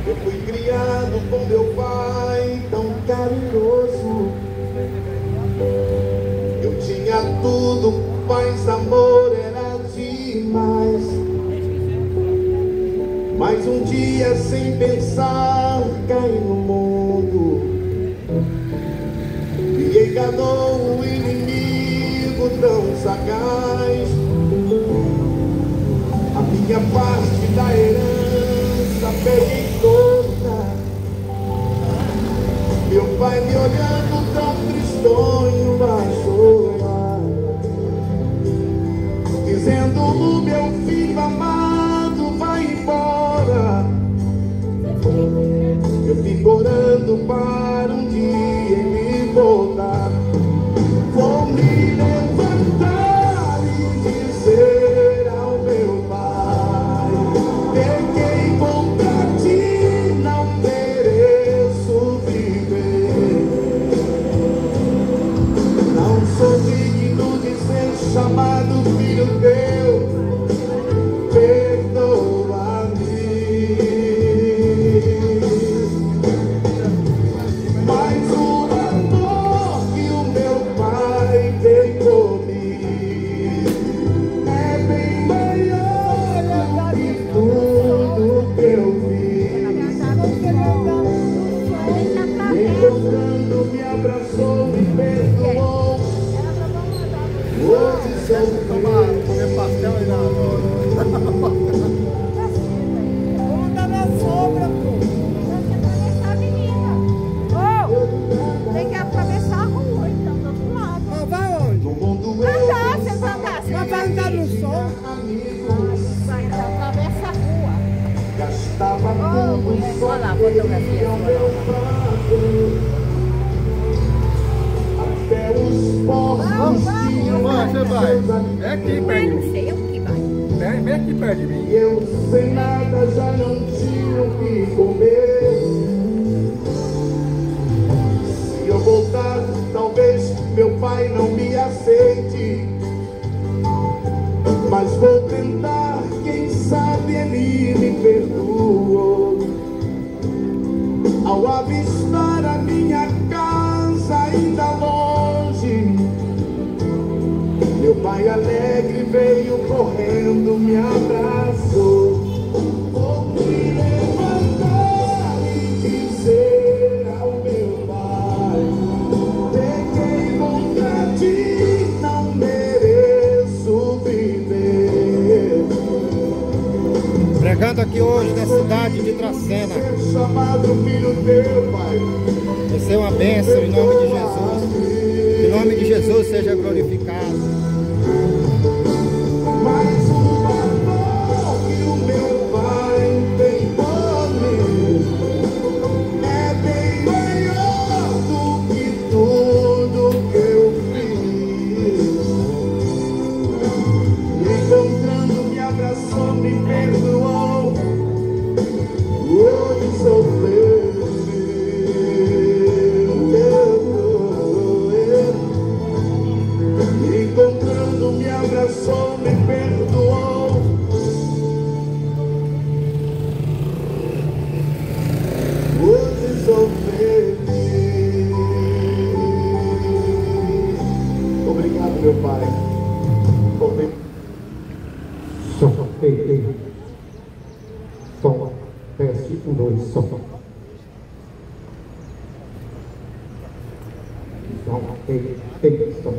Eu fui criado com meu pai tão carinhoso. Eu tinha tudo, paz, amor, era demais. Mas um dia, sem pensar, caí no mundo e enganou o inimigo tão sagaz. A minha parte da herança peguei toda. Meu pai me olhando tão tristonho a chorar, dizendo: meu filho amado, vai embora. Eu fico orando para um dia ele voltar. Vou me levantar e dizer ao meu pai: peguei contra ti, não mereço viver. Não sou digno de ser chamado filho teu, perdoa-me. Mas o amor que o meu pai tem por mim é bem maior do que tudo que eu fiz. Encontrando, me abraçou, me perdoou. Hoje sou feliz. Comer pastel aí na hora. Vamos dar na sombra, pô. Tem que atravessar a rua, então, do outro lado. Mas vai onde? No mundo Andar, você vai andar. Mas vai andar no sol. Vai atravessa a rua. Gastava Ô, mulher, tudo, só olha lá a fotografia queria o sua, meu lá. prato. Até os porcos tinham Mãe, você vai? É aqui Mas perto não de mim. sei o que vai. Vem aqui perto de mim. e eu sem nada já não tinha o que comer. Se eu voltar, talvez meu pai não me aceite, mas vou tentar, quem sabe ele me perdoou. Ao avistar a minha casa ainda longe, meu pai alegre veio correndo, me abraçou. Vou me levantar e dizer ao meu pai: peguei contra ti, não mereço viver. Pregando aqui hoje na cidade de Dracena. Ser chamado filho teu, pai. Vai ser uma bênção em nome de Jesus. Que o nome de Jesus seja glorificado. Mas o amor que o meu pai tem por mim é bem maior do que tudo que eu fiz. Encontrando, me abraçou, me perdoou. Hoje sou feliz. Encontrando, me abraçou, me perdoou. Hoje sou feliz. Obrigado, meu pai. Som, ei. Som, teste, 1, 2, som. Som, ei, som.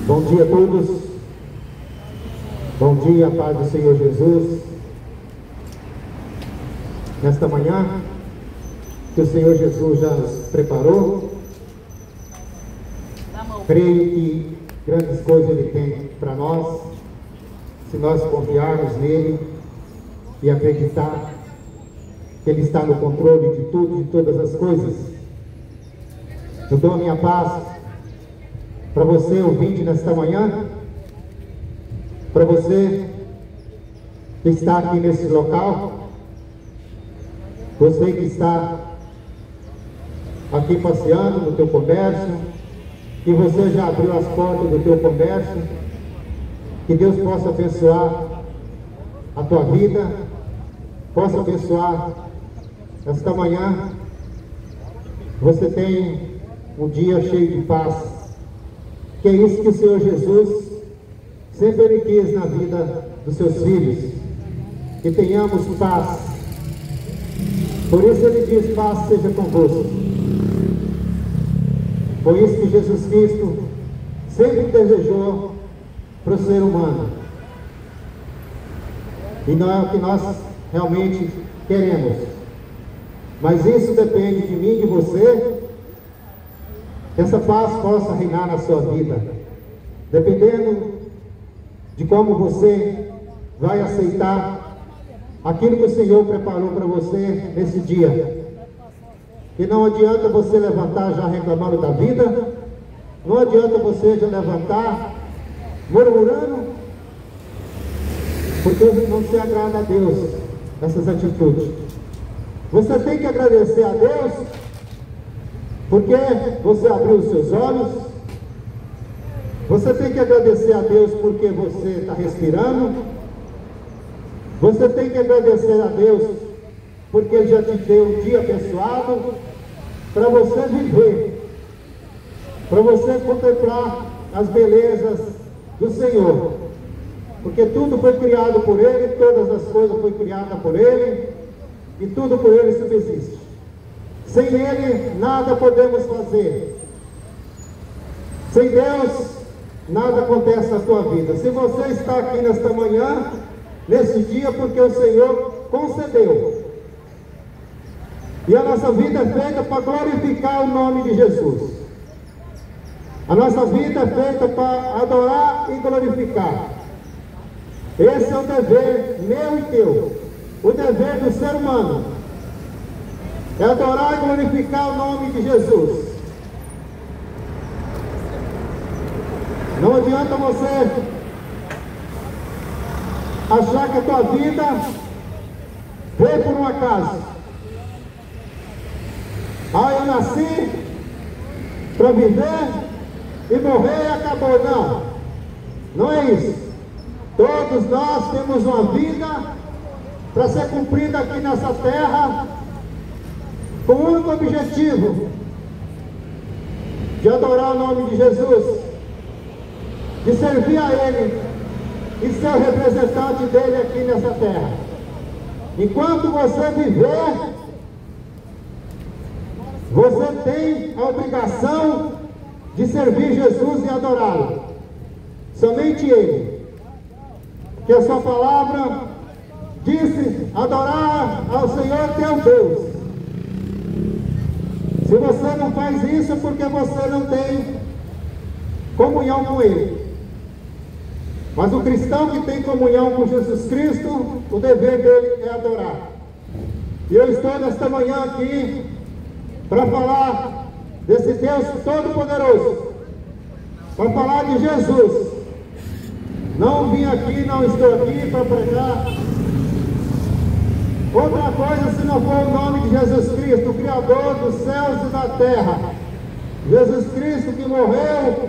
Bom dia a todos. Bom dia, paz do Senhor Jesus. Nesta manhã, que o Senhor Jesus já nos preparou, creio que grandes coisas Ele tem para nós, se nós confiarmos nele e acreditar que Ele está no controle de tudo e de todas as coisas. Eu dou a minha paz para você, ouvinte, nesta manhã, para você que está aqui nesse local, você que está aqui passeando no teu comércio, que você já abriu as portas do teu comércio, que Deus possa abençoar a tua vida, possa abençoar esta manhã, você tem um dia cheio de paz, que é isso que o Senhor Jesus sempre Ele quis na vida dos seus filhos, que tenhamos paz. Por isso Ele diz: paz seja convosco. Foi isso que Jesus Cristo sempre desejou para o ser humano, e não é o que nós realmente queremos, mas isso depende de mim e de você, que essa paz possa reinar na sua vida, dependendo de como você vai aceitar aquilo que o Senhor preparou para você nesse dia. E não adianta você levantar já reclamando da vida, não adianta você já levantar murmurando, porque não se agrada a Deus essas atitudes. Você tem que agradecer a Deus porque você abriu os seus olhos. Você tem que agradecer a Deus porque você está respirando. Você tem que agradecer a Deus porque Ele já te deu um dia abençoado para você viver, para você contemplar as belezas do Senhor, porque tudo foi criado por Ele, todas as coisas foram criadas por Ele, e tudo por Ele subsiste. Sem Ele nada podemos fazer. Sem Deus nada acontece na tua vida. Se você está aqui nesta manhã, nesse dia, porque o Senhor concedeu. E a nossa vida é feita para glorificar o nome de Jesus. A nossa vida é feita para adorar e glorificar. Esse é o dever meu e teu. O dever do ser humano é adorar e glorificar o nome de Jesus. Não adianta você achar que a tua vida veio por um acaso. Eu nasci para viver e morrer e acabou. Não, não é isso. Todos nós temos uma vida para ser cumprida aqui nessa terra, com o único objetivo de adorar o nome de Jesus, de servir a Ele e ser o representante dele aqui nessa terra. Enquanto você viver, você tem a obrigação de servir Jesus e adorá-lo. Somente Ele. Que a sua palavra disse: adorar ao Senhor teu Deus. Se você não faz isso, é porque você não tem comunhão com Ele. Mas o cristão que tem comunhão com Jesus Cristo, o dever dele é adorar. E eu estou nesta manhã aqui para falar desse Deus Todo-Poderoso, para falar de Jesus. Não vim aqui, não estou aqui para pregar outra coisa se não for o nome de Jesus Cristo, o Criador dos céus e da terra. Jesus Cristo que morreu,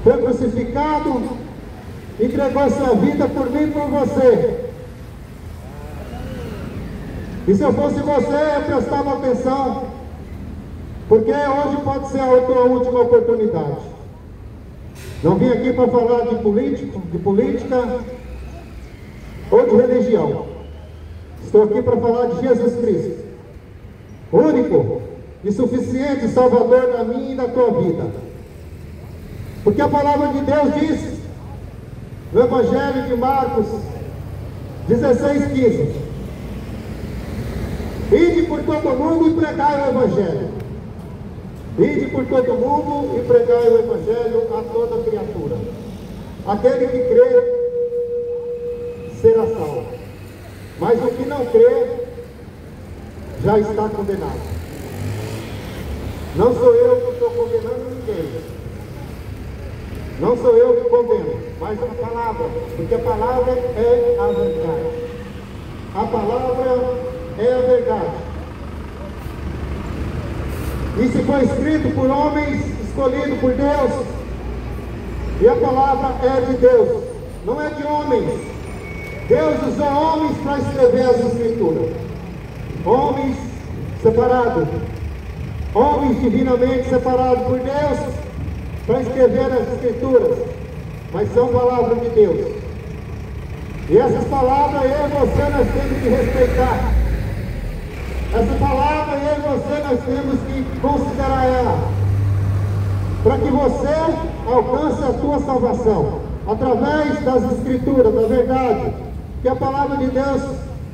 foi crucificado, entregou sua vida por mim e por você. E se eu fosse você, eu prestava atenção, porque hoje pode ser a tua última oportunidade. Não vim aqui para falar de política ou de religião. Estou aqui para falar de Jesus Cristo, único e suficiente Salvador da minha e da tua vida. Porque a palavra de Deus diz no Evangelho de Marcos 16:15: ide por todo mundo e pregai o Evangelho. Ide por todo mundo e pregai o Evangelho a toda criatura. Aquele que crê será salvo, mas o que não crê já está condenado. Não sou eu que estou condenando ninguém. Não sou eu que condeno, mas a palavra, porque a palavra é a verdade. A palavra é a verdade. E se foi escrito por homens, escolhido por Deus, e a palavra é de Deus, não é de homens. Deus usou homens para escrever as escrituras. Homens separados, homens divinamente separados por Deus para escrever as escrituras, mas são palavras de Deus. E essas palavras eu e você nós temos que respeitar. Essa palavra eu e você nós temos que considerar ela, para que você alcance a sua salvação, através das escrituras, da verdade, que a palavra de Deus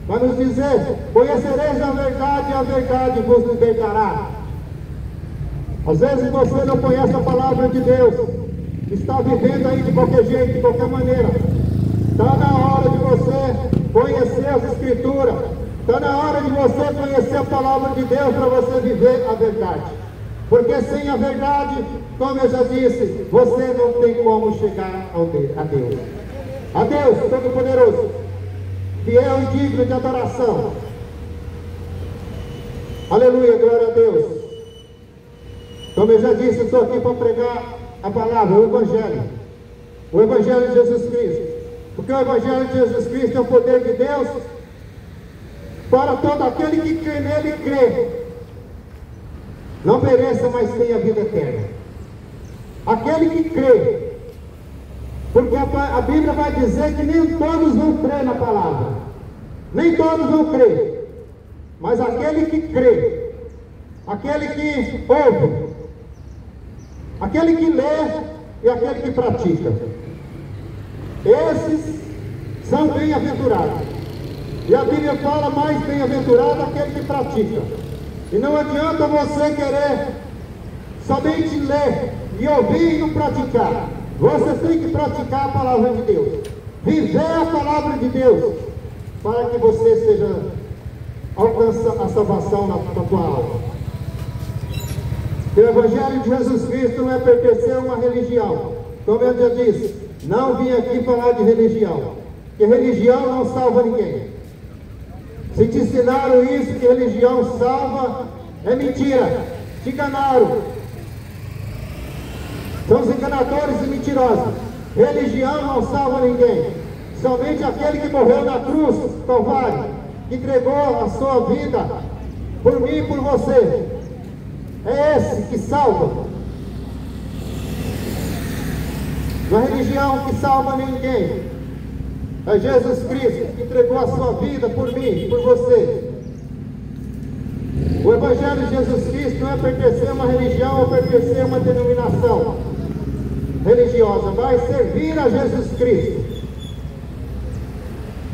vai nos dizer: conhecereis a verdade e a verdade vos libertará. Às vezes você não conhece a palavra de Deus, está vivendo aí de qualquer jeito, de qualquer maneira. Está na hora de você conhecer as escrituras, está na hora de você conhecer a palavra de Deus para você viver a verdade. Porque sem a verdade, como eu já disse, você não tem como chegar a Deus. A Deus Todo-Poderoso, fiel e digno de adoração. Aleluia, glória a Deus. Como eu já disse, eu estou aqui para pregar a palavra, o Evangelho de Jesus Cristo. Porque o Evangelho de Jesus Cristo é o poder de Deus para todo aquele que crê nele e crê. Não pereça, mas tenha vida eterna. Aquele que crê. Porque a Bíblia vai dizer que nem todos vão crer na palavra. Nem todos vão crer. Mas aquele que crê, aquele que ouve, aquele que lê e aquele que pratica, esses são bem-aventurados. E a Bíblia fala: mais bem-aventurado aquele que pratica. E não adianta você querer somente ler e ouvir e não praticar. Você tem que praticar a palavra de Deus, viver a palavra de Deus, para que você alcance a salvação na tua alma. O Evangelho de Jesus Cristo não é pertencer a uma religião. Como eu já disse, não vim aqui falar de religião, porque religião não salva ninguém. Se te ensinaram isso, que religião salva, é mentira. Te enganaram. São os enganadores e mentirosos. Religião não salva ninguém. Somente aquele que morreu na cruz, Calvário, que entregou a sua vida por mim e por você. É esse que salva. Não é religião que salva ninguém. É Jesus Cristo que entregou a sua vida por mim, por você. O Evangelho de Jesus Cristo não é pertencer a uma religião ou pertencer a uma denominação religiosa, mas servir a Jesus Cristo.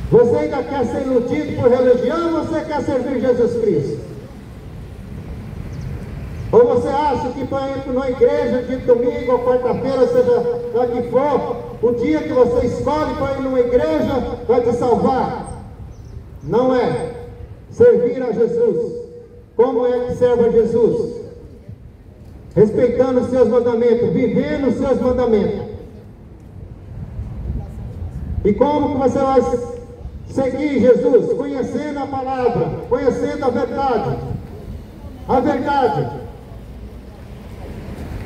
Você ainda quer ser iludido por religião ou você quer servir Jesus Cristo? Ou você acha que para ir na igreja de domingo ou quarta-feira, seja lá que for, o dia que você escolhe para ir numa igreja vai te salvar? Não é. Servir a Jesus. Como é que serve a Jesus? Respeitando os seus mandamentos, vivendo os seus mandamentos. E como que você vai seguir Jesus? Conhecendo a palavra, conhecendo a verdade. A verdade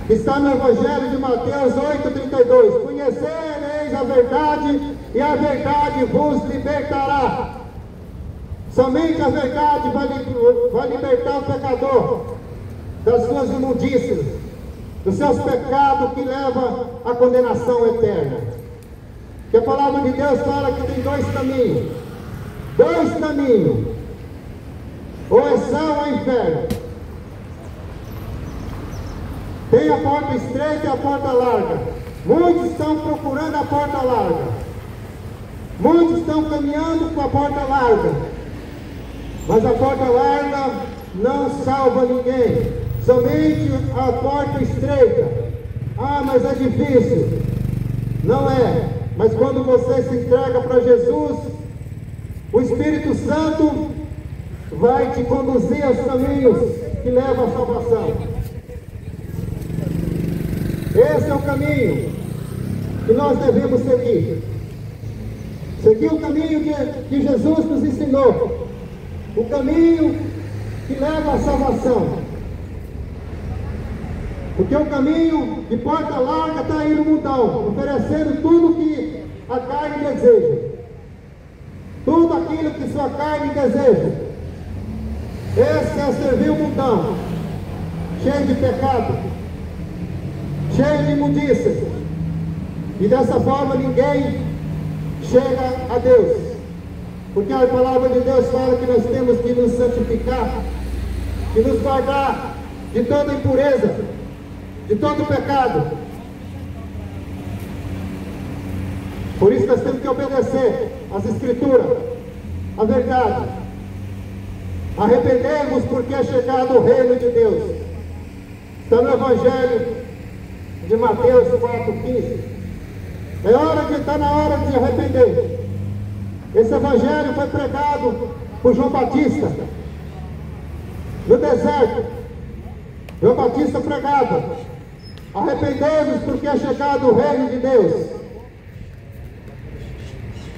está no Evangelho de Mateus 8,32. Conhecereis a verdade e a verdade vos libertará. Somente a verdade vai libertar o pecador das suas imundícias, dos seus pecados que levam à condenação eterna. Que a palavra de Deus fala que tem dois caminhos. Dois caminhos. Ou é céu ou é inferno. Tem a porta estreita e a porta larga. Muitos estão procurando a porta larga. Muitos estão caminhando com a porta larga. Mas a porta larga não salva ninguém. Somente a porta estreita. Ah, mas é difícil. Não é. Mas quando você se entrega para Jesus, o Espírito Santo vai te conduzir aos caminhos que levam à salvação. Esse é o caminho. que nós devemos seguir. Seguir o caminho que Jesus nos ensinou. O caminho que leva à salvação. Porque o caminho de porta larga está aí no mundão, oferecendo tudo que a carne deseja. Tudo aquilo que sua carne deseja. Esse é servir o mundão, cheio de pecado, cheio de imundícia. E dessa forma ninguém chega a Deus. Porque a palavra de Deus fala que nós temos que nos santificar, que nos guardar de toda impureza, de todo pecado. Por isso nós temos que obedecer às Escrituras, a verdade. Arrependemos porque é chegado o reino de Deus. Está no Evangelho de Mateus 4,15. Está na hora de arrepender. Esse Evangelho foi pregado por João Batista no deserto. João Batista pregava: arrependemos porque é chegado o reino de Deus.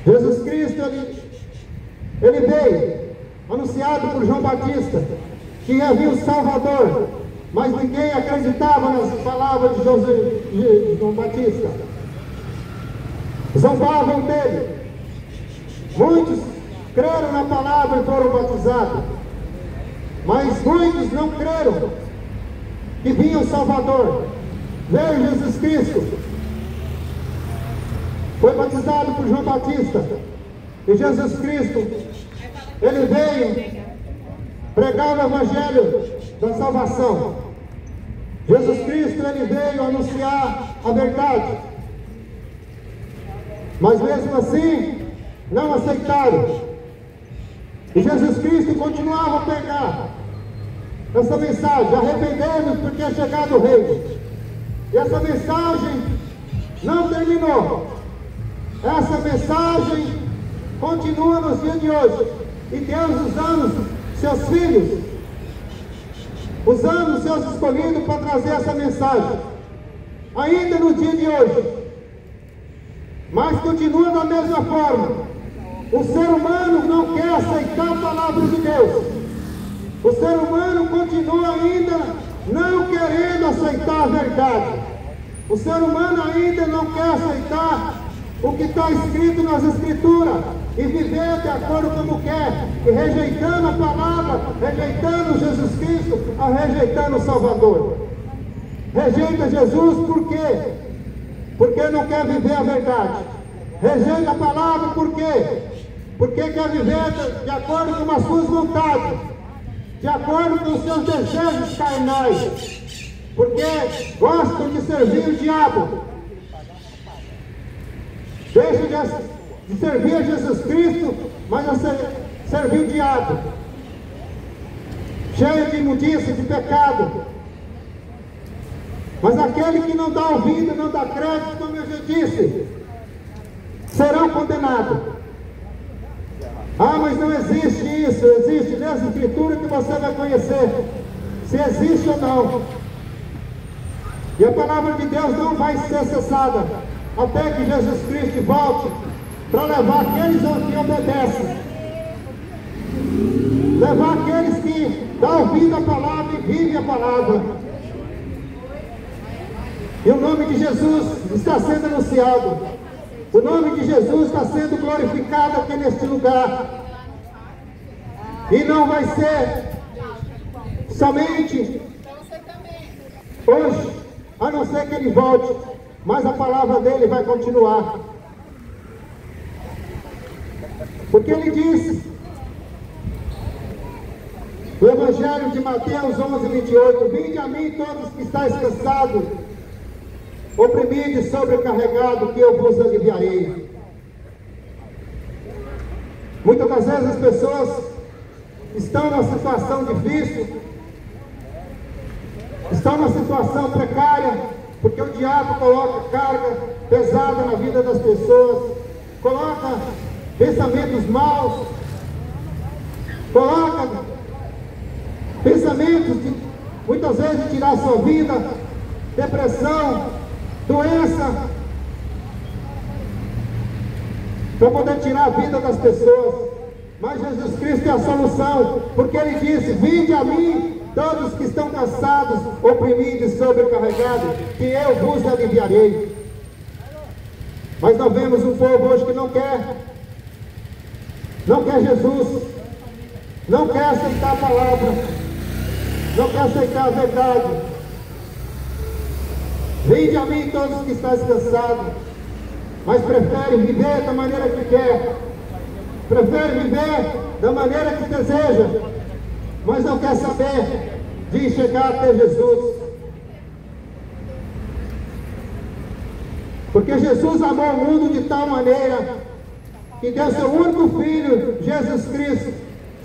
Jesus Cristo, ele veio, anunciado por João Batista, que havia um Salvador, mas ninguém acreditava nas palavras de João Batista. Zombavam dele. Muitos creram na palavra e foram batizados, mas muitos não creram que vinha o Salvador. Veio Jesus Cristo, foi batizado por João Batista, e Jesus Cristo, ele veio pregar o Evangelho da salvação. Jesus Cristo, ele veio anunciar a verdade, mas mesmo assim não aceitaram. E Jesus Cristo continuava a pregar essa mensagem: arrependemos porque é chegado o reino. E essa mensagem não terminou. Essa mensagem continua nos dias de hoje. E Deus usando seus filhos, usando seus escolhidos para trazer essa mensagem, ainda no dia de hoje. Mas continua da mesma forma. O ser humano não quer aceitar a palavra de Deus. O ser humano continua ainda não querendo aceitar a verdade. O ser humano ainda não quer aceitar o que está escrito nas Escrituras e viver de acordo como quer, e rejeitando a palavra, rejeitando Jesus Cristo, rejeitando o Salvador. Rejeita Jesus por quê? Porque não quer viver a verdade. Rejeita a palavra por quê? Porque quer viver de acordo com as suas vontades, de acordo com os seus desejos carnais, porque gostam de servir o diabo. Deixa de servir a Jesus Cristo, mas a servir o diabo, cheio de imundícia, de pecado. Mas aquele que não dá ouvido, não dá crédito, como eu já disse, serão condenados. Ah, mas não existe isso. Existe nessa Escritura que você vai conhecer se existe ou não. E a palavra de Deus não vai ser cessada até que Jesus Cristo volte para levar aqueles que obedecem, levar aqueles que dão ouvido à palavra e vivem a palavra. E o nome de Jesus está sendo anunciado. O nome de Jesus está sendo glorificado aqui neste lugar. E não vai ser somente hoje, a não ser que ele volte, mas a palavra dele vai continuar. Porque ele disse, no Evangelho de Mateus 11:28, vinde a mim todos que estáis cansados, oprimidos e sobrecarregados, que eu vos aliviarei. Muitas das vezes as pessoas estão numa situação difícil, estão numa situação precária, porque o diabo coloca carga pesada na vida das pessoas, coloca pensamentos maus, coloca pensamentos de, muitas vezes, de tirar sua vida, depressão, doença, para poder tirar a vida das pessoas. Mas Jesus Cristo é a solução, porque Ele disse: vinde a mim, todos que estão cansados, oprimidos e sobrecarregados, que eu vos aliviarei. Mas nós vemos um povo hoje que não quer Jesus, não quer aceitar a palavra, não quer aceitar a verdade. Vinde a mim todos que estáis cansados, mas preferem viver da maneira que quer, prefere viver da maneira que deseja, mas não quer saber de chegar até Jesus. Porque Jesus amou o mundo de tal maneira que deu seu único Filho, Jesus Cristo.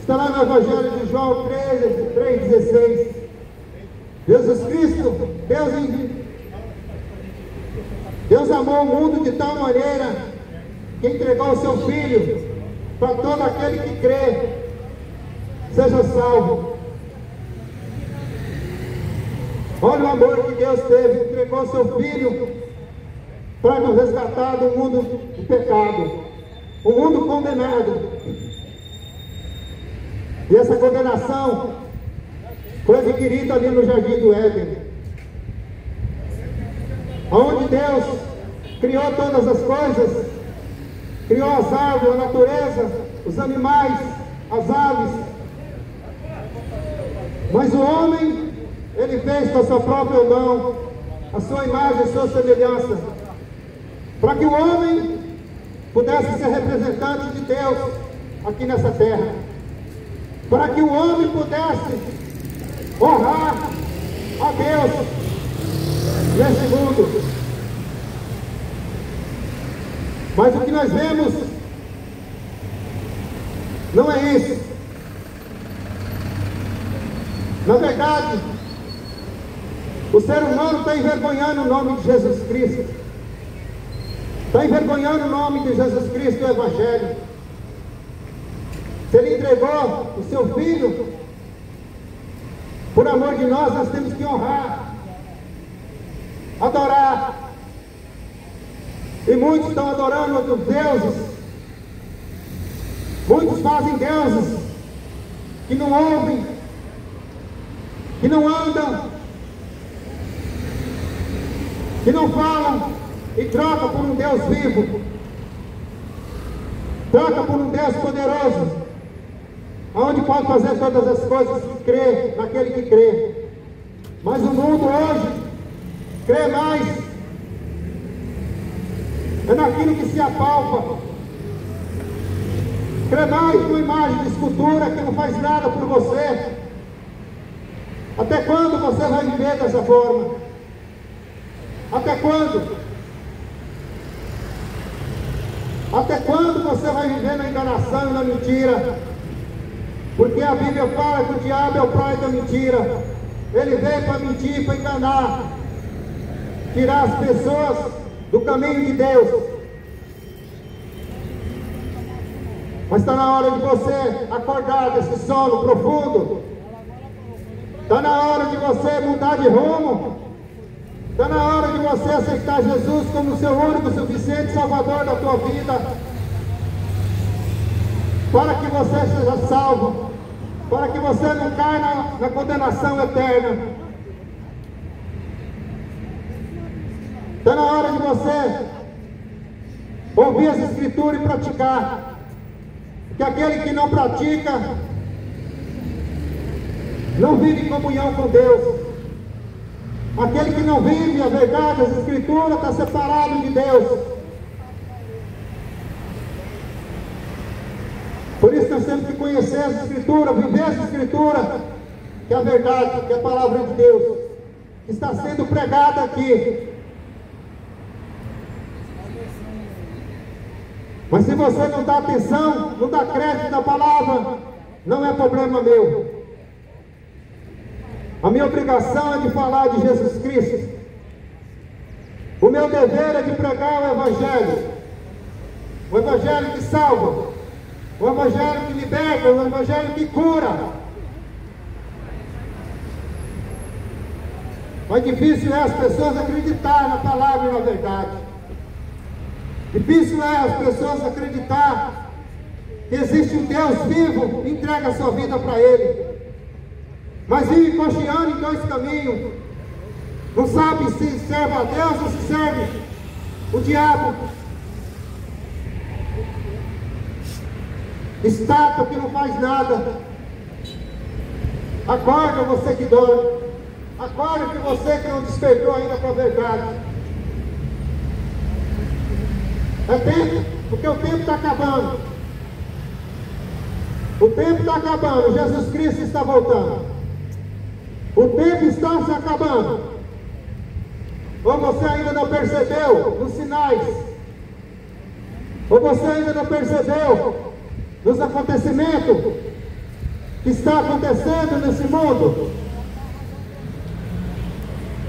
Está lá no Evangelho de João 3,16. Jesus Cristo, Deus amou o mundo de tal maneira que entregou o seu Filho para todo aquele que crê seja salvo. Olha o amor que Deus teve, entregou o seu Filho para nos resgatar do mundo do pecado, o mundo condenado. E essa condenação foi adquirida ali no Jardim do Éden, onde Deus criou todas as coisas, criou as árvores, a natureza, os animais, as aves. Mas o homem, ele fez com a sua própria mão, a sua imagem, a sua semelhança, para que o homem pudesse ser representante de Deus aqui nessa terra, para que o homem pudesse honrar a Deus nesse mundo. Mas o que nós vemos não é isso. Na verdade, o ser humano está envergonhando o nome de Jesus Cristo, está envergonhando o nome de Jesus Cristo, o Evangelho. Se Ele entregou o seu Filho, por amor de nós temos que honrar, adorar. E muitos estão adorando outros deuses, muitos fazem deuses que não ouvem, que não andam, que não falam, e troca por um Deus vivo, troca por um Deus poderoso, onde pode fazer todas as coisas que crê, naquele que crê. Mas o mundo hoje crê mais é naquilo que se apalpa, crê mais numa imagem de escultura que não faz nada por você. Até quando você vai viver dessa forma? Até quando? Até quando você vai viver na enganação e na mentira? Porque a Bíblia fala que o diabo é o pai da mentira. Ele veio para mentir, para enganar, tirar as pessoas do caminho de Deus. Mas está na hora de você acordar desse sono profundo. Está na hora de você mudar de rumo. Está na hora de você aceitar Jesus como seu único, suficiente Salvador da tua vida, para que você seja salvo, para que você não caia na condenação eterna. Está na hora de você ouvir as Escrituras e praticar, porque aquele que não pratica não vive em comunhão com Deus. Aquele que não vive a verdade, as Escrituras, está separado de Deus. Por isso nós temos que conhecer as Escrituras, viver as Escrituras, que é a verdade, que é a palavra de Deus, que está sendo pregada aqui. Mas se você não dá atenção, não dá crédito na palavra, não é problema meu. A minha obrigação é de falar de Jesus Cristo. O meu dever é de pregar o Evangelho que salva, o Evangelho que liberta, o Evangelho que cura. Mas difícil é as pessoas acreditarem na palavra e na verdade. Difícil é as pessoas acreditar que existe um Deus vivo e entrega a sua vida para Ele. Mas vive cocheando em dois caminhos. Não sabe se serve a Deus ou se serve o diabo. Estátua que não faz nada. Acorda você que dorme. Acorda que você que não despertou ainda para a verdade. É tempo, porque o tempo está acabando. O tempo está acabando, Jesus Cristo está voltando. O tempo está se acabando. Ou você ainda não percebeu nos sinais? Ou você ainda não percebeu nos acontecimentos que está acontecendo nesse mundo?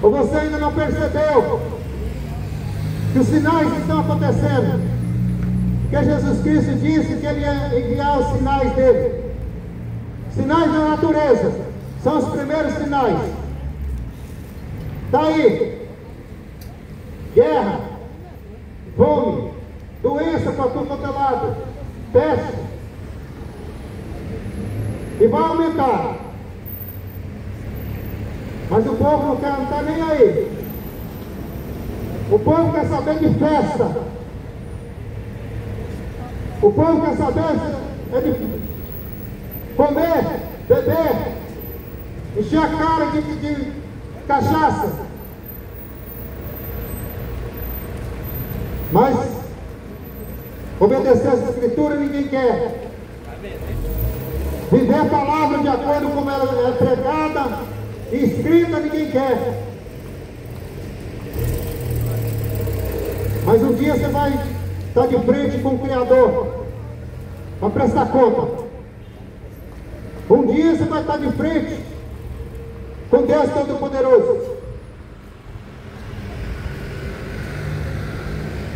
Ou você ainda não percebeu que os sinais estão acontecendo? Porque Jesus Cristo disse que Ele ia enviar os sinais dele. Sinais da natureza são os primeiros sinais. Está aí: guerra, fome, doença para tudo quanto é lado, peste. E vai aumentar. Mas o povo não está nem aí. O povo quer saber de festa. O povo quer saber de comer, beber, encher a cara de cachaça. Mas obedecer as escrituras ninguém quer. Viver a palavra de acordo com como ela é pregada e escrita ninguém quer. Mas um dia você vai estar de frente com o Criador para prestar conta. Um dia você vai estar de frente com Deus Todo-Poderoso.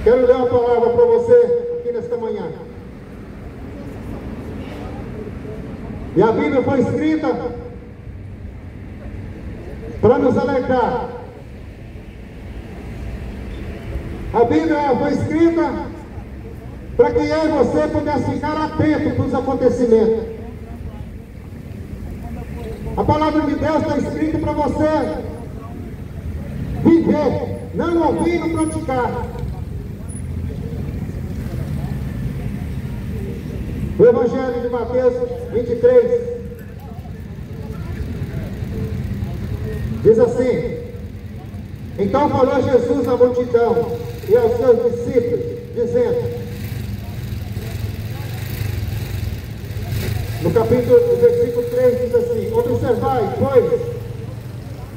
Quero ler uma palavra para você aqui nesta manhã. E a Bíblia foi escrita para nos alertar. A Bíblia foi escrita para que eu e você pudesse ficar atento para os acontecimentos. A palavra de Deus está escrita para você viver, não ouvir e não praticar. O Evangelho de Mateus 23 diz assim: então falou Jesus à multidão e aos seus discípulos, dizendo, no versículo 3 diz assim: observai, pois,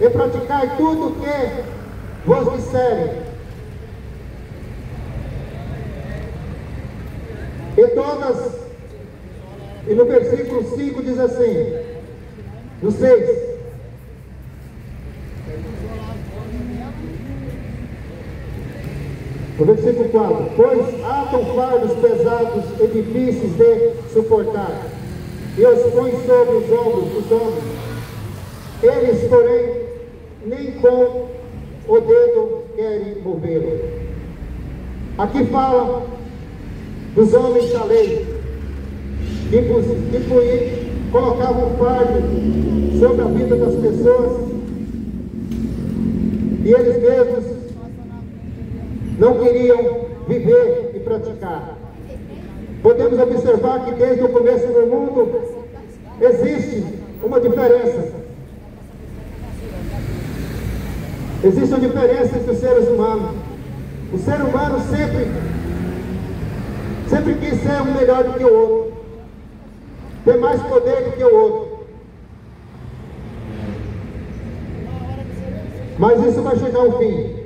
e praticai tudo o que vos disserem, e todas. E no versículo 5 diz assim, no 6, no versículo 4, pois atam fardos pesados e difíceis de suportar, e os põe sobre os ombros dos homens. Eles, porém, nem com o dedo querem movê-lo. Aqui fala dos homens da lei, que colocavam um fardo sobre a vida das pessoas, e eles mesmos não queriam viver e praticar. Podemos observar que desde o começo do mundo existe uma diferença. Existe uma diferença entre os seres humanos. O ser humano sempre quis ser um melhor do que o outro, ter mais poder do que o outro. Mas isso vai chegar ao fim.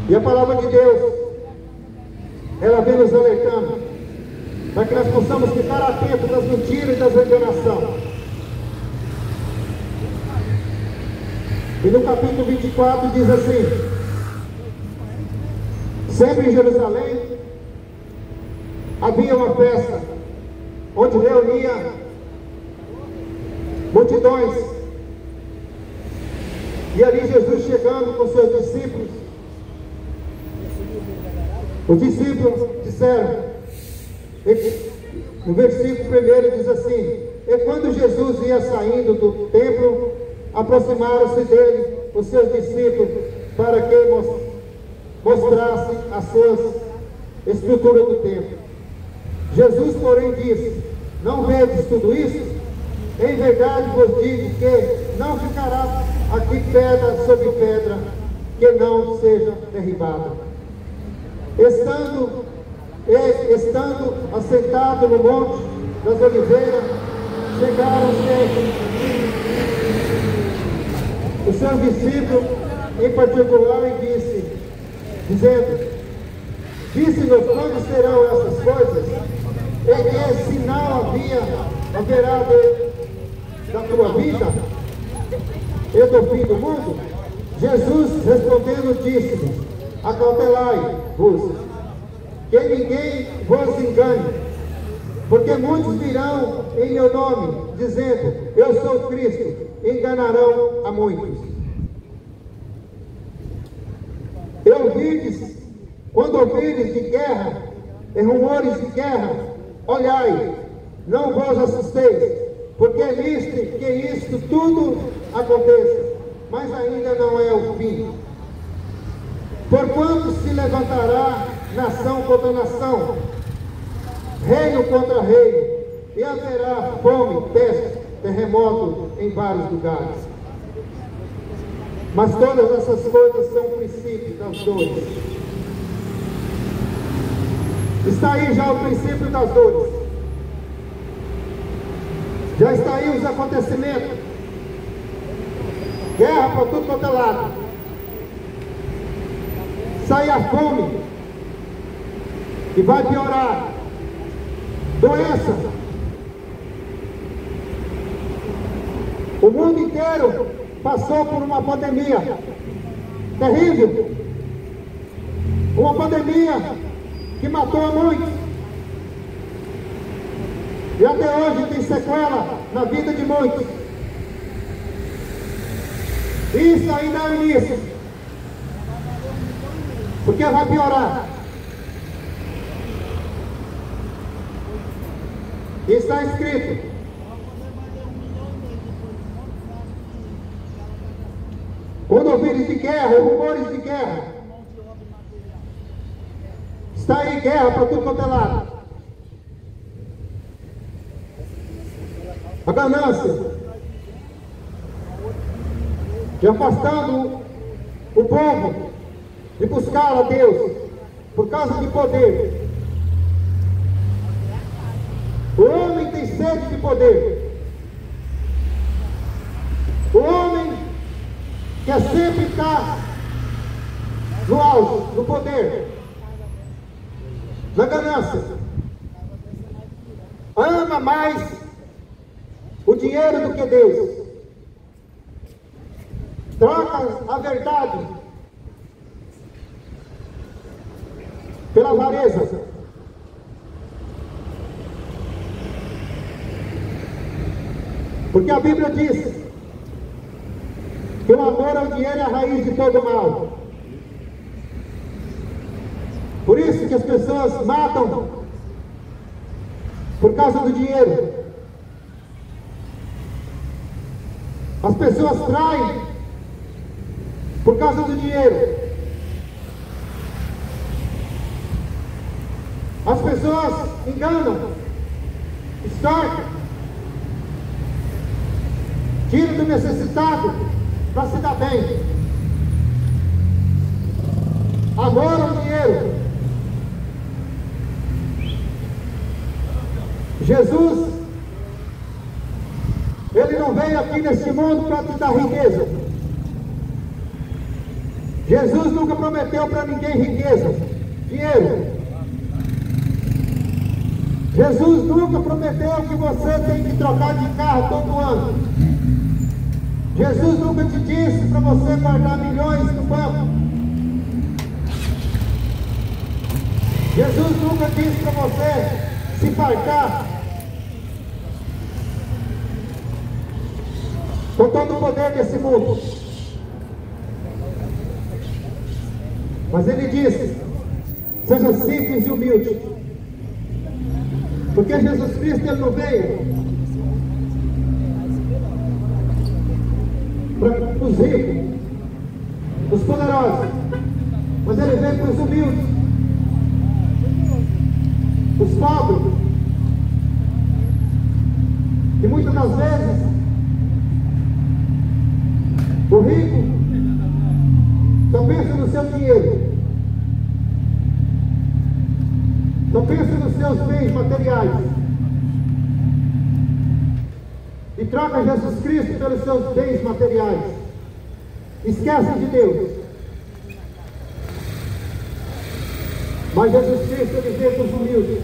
E a palavra de Deus, ela vem nos alertando para que nós possamos ficar atentos às mentiras e às enganações. E no capítulo 24 diz assim: sempre em Jerusalém havia uma festa onde reunia multidões. E ali Jesus, chegando com seus discípulos, Os discípulos disseram, no versículo 1 diz assim: e quando Jesus ia saindo do templo, aproximaram-se dele os seus discípulos para que mostrasse as suas estruturas do templo. Jesus, porém, disse: não vedes tudo isso? Em verdade vos digo que não ficará aqui pedra sobre pedra que não seja derribada. Estando assentado no monte das Oliveiras, chegaram-se os seus discípulos em particular e disse-nos quando serão essas coisas, e que sinal haverá da tua vida e do fim do mundo? Jesus respondendo disse-lhes: acautelai-vos, que ninguém vos engane, porque muitos virão em meu nome, dizendo: eu sou Cristo, e enganarão a muitos. Quando ouvirdes de guerra e rumores de guerra, olhai, não vos assusteis, porque é visto que isto tudo aconteça, mas ainda não é o fim. Porquanto se levantará nação contra nação, reino contra reino, e haverá fome, peste, terremoto em vários lugares. Mas todas essas coisas são princípios das dores. Está aí já o princípio das dores. Já está aí os acontecimentos. Guerra para tudo quanto é lado. Sai a fome, que vai piorar. Doença. O mundo inteiro passou por uma pandemia terrível. Uma pandemia que matou a muitos. E até hoje tem sequela na vida de muitos. Isso ainda é o início, porque vai piorar. E está escrito: quando ouvires de guerra, rumores de guerra, está aí guerra para tudo quanto é lado. A ganância, e afastando o povo de buscar a Deus por causa de poder. O homem tem sede de poder. O homem quer sempre estar no auge, no poder, na ganância. Ama mais o dinheiro do que Deus. Troca a verdade pela avareza. Porque a Bíblia diz que o amor ao dinheiro é a raiz de todo mal. Por isso que as pessoas matam por causa do dinheiro. As pessoas traem por causa do dinheiro. As pessoas enganam, extorquem, tiram do necessitado para se dar bem. Amor ao dinheiro. Jesus, Ele não veio aqui nesse mundo para te dar riqueza. Jesus nunca prometeu para ninguém riqueza, dinheiro. Jesus nunca prometeu que você tem que trocar de carro todo ano. Jesus nunca te disse para você guardar milhões no banco. Jesus nunca disse para você se fartar com todo o poder desse mundo. Mas Ele disse Seja simples e humilde. Porque Jesus Cristo, Ele não veio para os ricos, os poderosos, mas Ele veio para os humildes, os pobres. E muitas das vezes o rico só pensa no seu dinheiro, só pensa nos seus bens materiais e troca Jesus Cristo pelos seus bens materiais. Esquece de Deus. Mas Jesus Cristo, Ele veio para os humildes,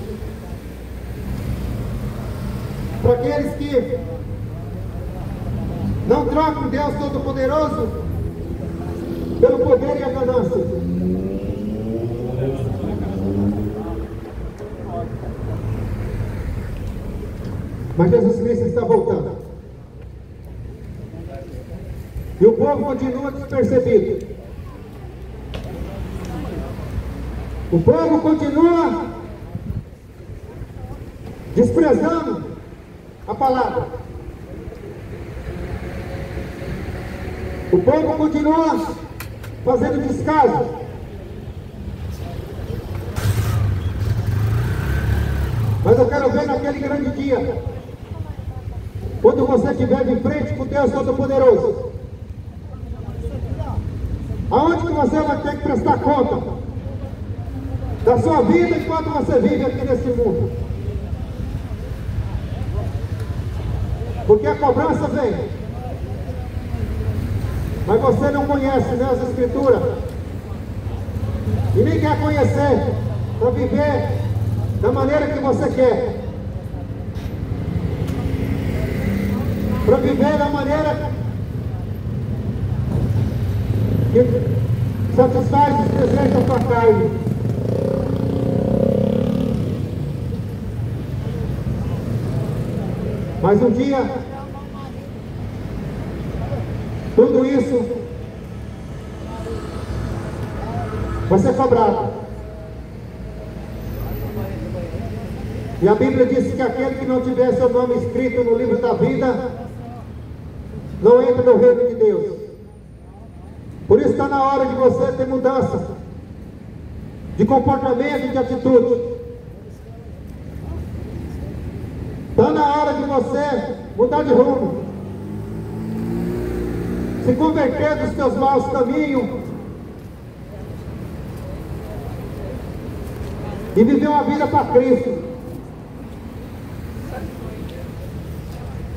para aqueles que não trocam Deus Todo-Poderoso pelo poder e a ganância. Mas Jesus Cristo está voltando. E o povo continua despercebido. O povo continua desprezando a palavra. O povo continua fazendo descaso. Mas eu quero ver naquele grande dia, quando você estiver de frente com Deus Todo-Poderoso, aonde que você vai ter que prestar conta da sua vida enquanto você vive aqui nesse mundo. Porque a cobrança vem, mas você não conhece, né, as Escrituras, e nem quer conhecer para viver da maneira que você quer, para viver da maneira que satisfaz os desejos da sua carne. Mas um dia, tudo isso vai ser cobrado. E a Bíblia diz que aquele que não tiver seu nome escrito no livro da vida, não entra no reino de Deus. Por isso está na hora de você ter mudança de comportamento e de atitude. Está na hora de você mudar de rumo, se converter dos seus maus caminhos e viver uma vida para Cristo.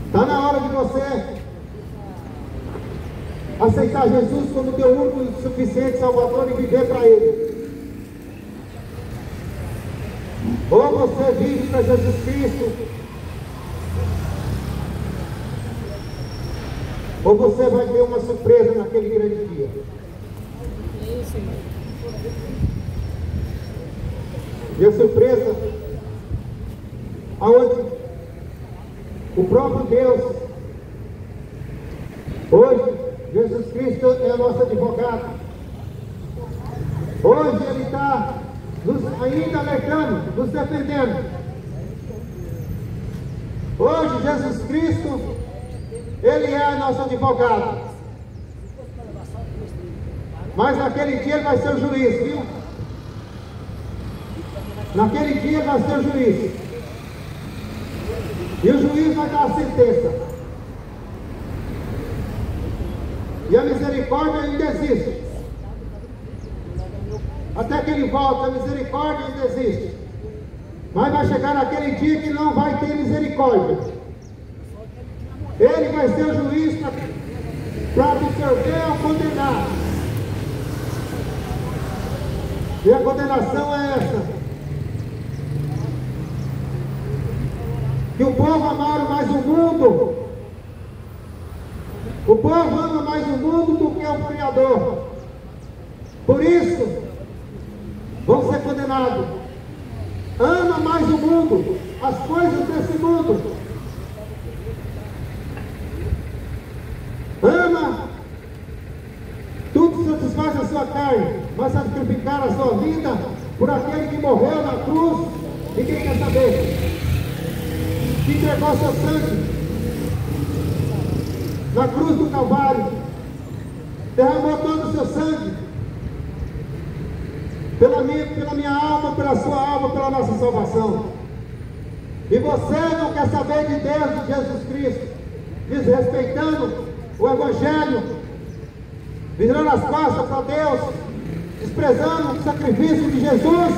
Está na hora de você aceitar Jesus como teu único e suficiente Salvador e viver para Ele. Ou você vive para Jesus Cristo, ou você vai ter uma surpresa naquele grande dia. E a surpresa, aonde o próprio Deus, hoje, Jesus Cristo é nosso advogado. Hoje Ele está ainda alertando, nos defendendo. Hoje Jesus Cristo, Ele é nosso advogado. Mas naquele dia Ele vai ser o juiz, viu? Naquele dia Ele vai ser o juiz. E o juiz vai dar a sentença. E a misericórdia ainda existe. Até que Ele volta, a misericórdia ainda existe. Mas vai chegar naquele dia que não vai ter misericórdia. Ele vai ser o juiz para absorver ou condenar. E a condenação é essa: que o povo amaram mais o mundo. O povo ama mais o mundo do que o Criador. Por isso, vão ser condenados. Ama mais o mundo, as coisas desse mundo. Ama tudo que satisfaz a sua carne, mas sacrificar a sua vida por aquele que morreu na cruz. Ninguém quer saber. Que entregou seu sangue na cruz do Calvário, derramou todo o seu sangue pela minha alma, pela sua alma, pela nossa salvação. E você não quer saber de Deus, de Jesus Cristo, desrespeitando o Evangelho, virando as costas para Deus, desprezando o sacrifício de Jesus,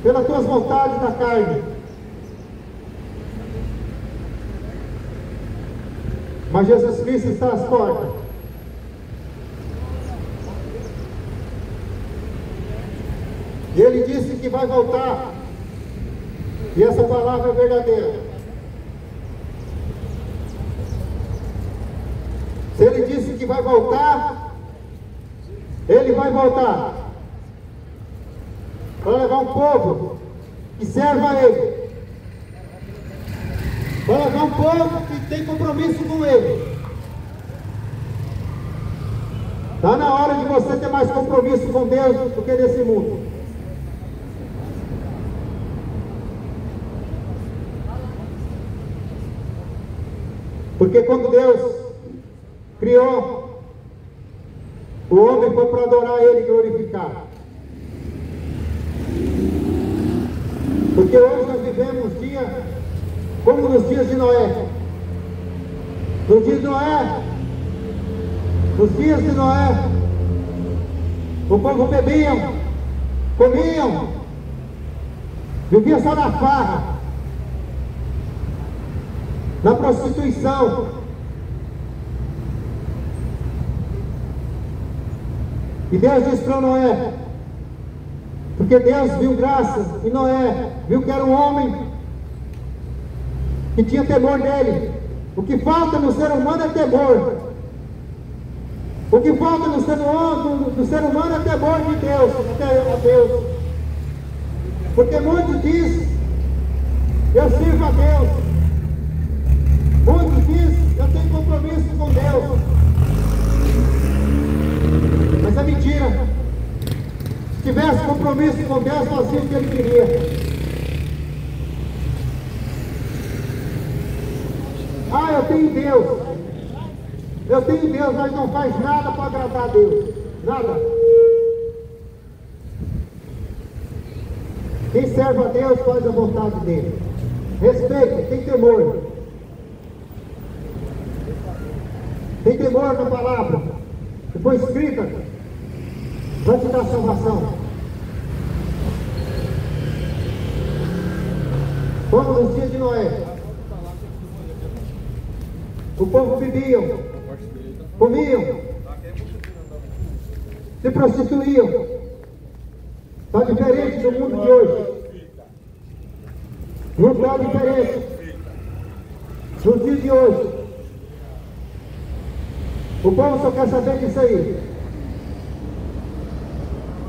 pelas tuas vontades da carne. Mas Jesus Cristo está às portas. E Ele disse que vai voltar. E essa palavra é verdadeira. Se Ele disse que vai voltar, Ele vai voltar para levar um povo que serva a Ele, para levar um povo que tem compromisso com Ele. Está na hora de você ter mais compromisso com Deus do que nesse mundo. Porque quando Deus criou, o homem foi para adorar Ele e glorificar. Porque hoje nós vivemos dias como nos dias de Noé. Nos dias de Noé, o povo bebiam, comiam, vivia só na farra, na prostituição. E Deus disse para Noé, porque Deus viu graça em Noé, viu que era um homem que tinha temor dele. O que falta no ser humano é temor. O que falta no ser humano é temor de Deus, a Deus. Porque muitos dizem, eu sirvo a Deus. Muitos dizem, eu tenho compromisso com Deus. Mas é mentira. Se tivesse compromisso com Deus, fazia o que Ele queria. Eu tenho Deus, mas não faz nada para agradar a Deus. Nada. Quem serve a Deus faz a vontade dele. Respeita, tem temor. Tem temor na palavra. Que foi escrita, vai te dar salvação. Como nos dias de Noé. O povo bebiam, comiam, se prostituíam. Está diferente do mundo de hoje. Não está diferente nos dias de hoje. O povo só quer saber disso aí.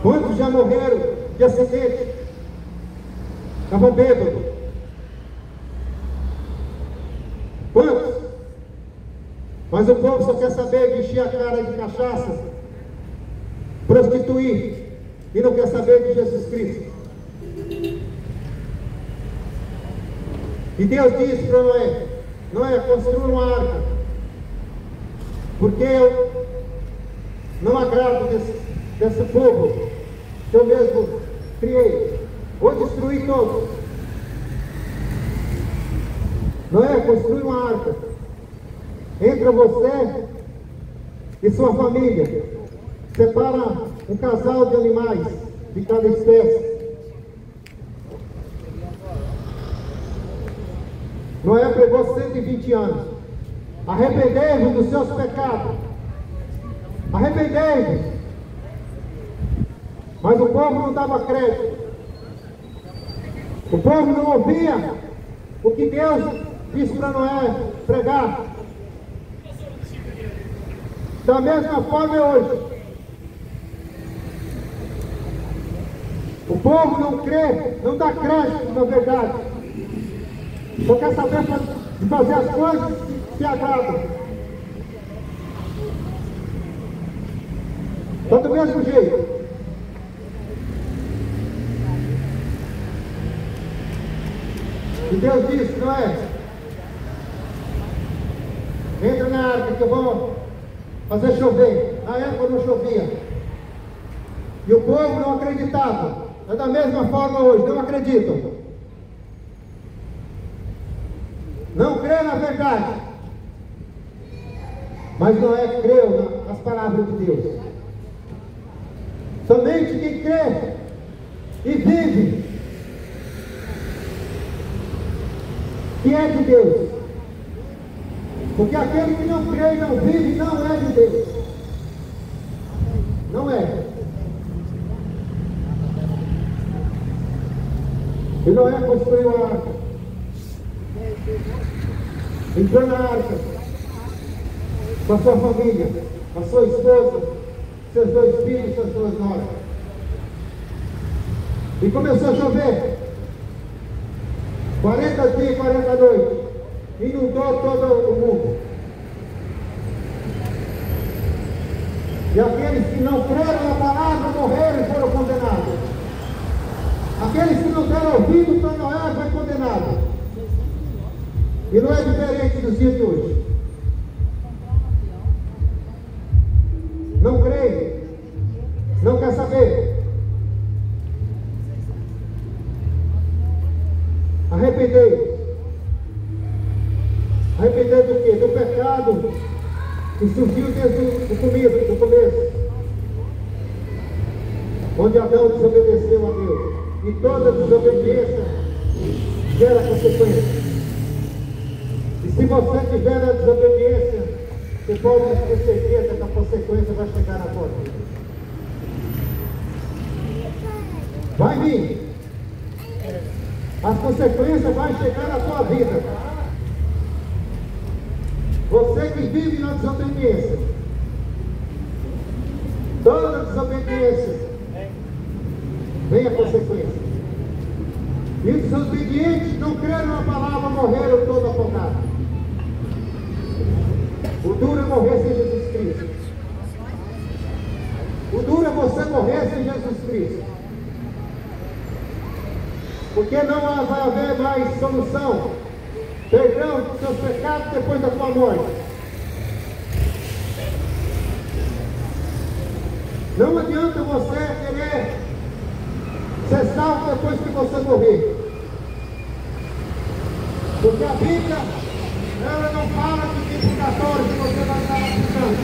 Quantos já morreram de acidente? Estavam bêbados. Quantos? Mas o povo só quer saber de encher a cara de cachaça, prostituir, e não quer saber de Jesus Cristo. E Deus disse para Noé, Noé, construa uma arca, porque eu não agrado desse povo que eu mesmo criei. Vou destruir todos. Noé, construa uma arca. Entra você e sua família. Separa um casal de animais de cada espécie. Noé pregou 120 anos. Arrependei-vos dos seus pecados. Arrependei-vos. Mas o povo não dava crédito. O povo não ouvia o que Deus disse para Noé pregar. Da mesma forma é hoje. O povo não crê, não dá crédito na verdade. Só quer saber de fazer as coisas que agradam. Está do mesmo jeito. E Deus disse, não é? Entra na arca que eu vou fazer chover. Na época não chovia. E o povo não acreditava. É da mesma forma hoje, não acreditam. Não crê na verdade. Mas Noé creu nas palavras de Deus. Somente quem crê e vive que é de Deus. Porque aquele que não crê e não vive não é de Deus. Não é. E Noé construiu a arca. Entrou na arca com a sua família, a sua esposa, seus 2 filhos, suas 2 noras. E começou a chover. 40 dias e 40 noites. Inundou todo o mundo. E aqueles que não creram na palavra morreram e foram condenados. Aqueles que não deram ouvido para Noé foi condenado. E não é diferente dos dias de hoje. Não creio. Não quer saber. Arrependei. Arrependei do quê? Do pecado que surgiu desde o começo. Onde Adão desobedeceu a Deus. E toda desobediência gera consequência. E se você tiver a desobediência, você pode ter certeza que a consequência vai chegar na sua vida. Vai vir. As consequências vão chegar na sua vida. Você que vive na desobediência. Toda desobediência vem a consequência. E os desobedientes não creram na palavra, morreram todos afogados. O duro é morrer sem Jesus Cristo. O duro é você morrer sem Jesus Cristo. Porque não vai haver mais solução, perdão dos seus pecados depois da sua morte. Não adianta você querer ser salvo depois que você morrer. Porque a Bíblia, ela não fala de purgatório que você vai estar aplicando.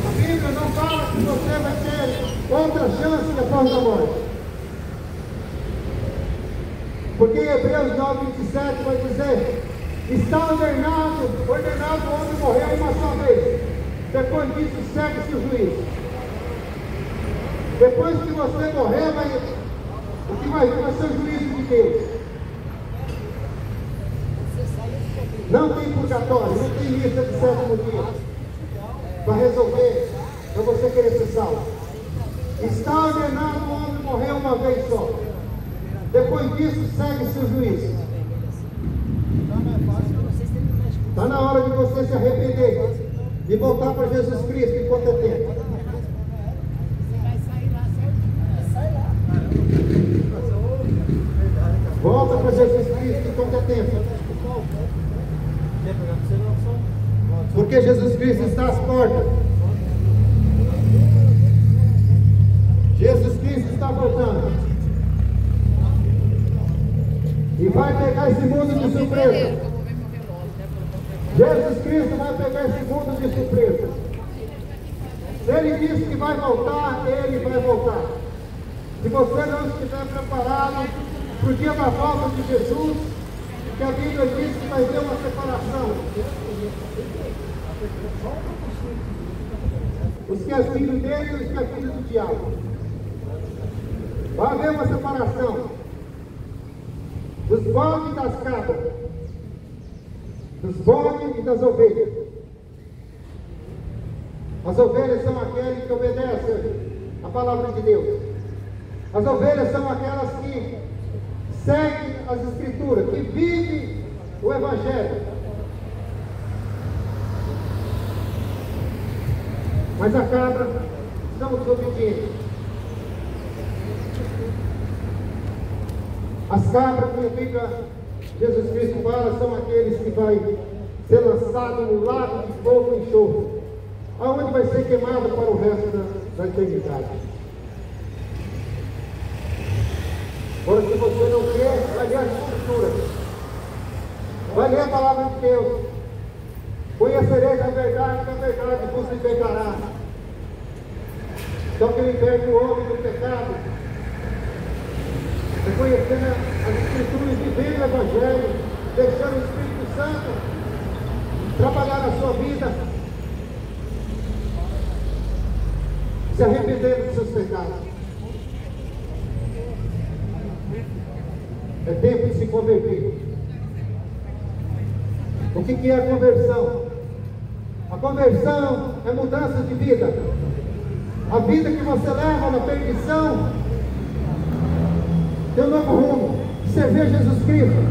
A Bíblia não fala que você vai ter outra chance depois da morte. Porque em Hebreus 9:27 vai dizer: está ordenado o homem morrer uma só vez. Depois disso segue-se o juízo. Depois que você morrer, o que vai ser o juízo de Deus. Não tem purgatório, não tem missa de 7º dia para resolver, para você querer ser salvo. Está ordenado o homem morrer uma vez só. Depois disso, segue-se o juízo. Está na hora de você se arrepender e voltar para Jesus Cristo enquanto é tempo. Volta para Jesus Cristo enquanto é tempo. Porque Jesus Cristo está às portas. Jesus Cristo está voltando. E vai pegar esse mundo de surpresa. Jesus Cristo vai pegar esse mundo de surpresa. Se Ele disse que vai voltar, Ele vai voltar. Se você não estiver preparado para o dia da volta de Jesus, que a Bíblia diz que vai ter uma separação. Os que é filho dele e os que é filho do diabo. Vai haver uma separação dos bodes e das cabras, dos bodes e das ovelhas. As ovelhas são aqueles que obedecem a palavra de Deus. As ovelhas são aquelas que seguem as Escrituras, que vivem o Evangelho. Mas a cabra, são os obedientes. As cabras, que a Bíblia, Jesus Cristo fala, são aqueles que vai ser lançado no lago de fogo e enxofre, aonde vai ser queimado para o resto da eternidade. Agora, se você não quer, vai ler as Escrituras, vai ler a palavra de Deus. Conhecereis a verdade vos libertará. Então, que liberte o homem do pecado, é conhecendo as Escrituras, vivendo o Evangelho, deixando o Espírito Santo trabalhar na sua vida, se arrependendo dos seus pecados. É tempo de se converter. O que é a conversão? A conversão é mudança de vida. A vida que você leva na perdição tem um novo rumo. Servir Jesus Cristo,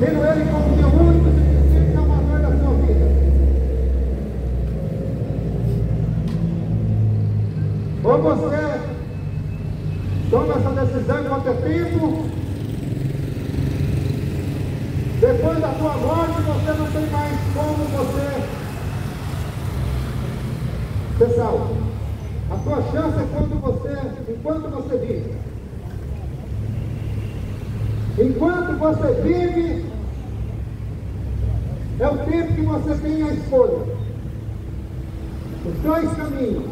tendo Ele como teu único e Salvador da sua vida. Ou você toma essa decisão enquanto é tempo, depois da tua morte você não tem mais como você ser salvo. A tua chance é enquanto você vive. Enquanto você vive, é o tempo que você tem a escolha. Os dois caminhos.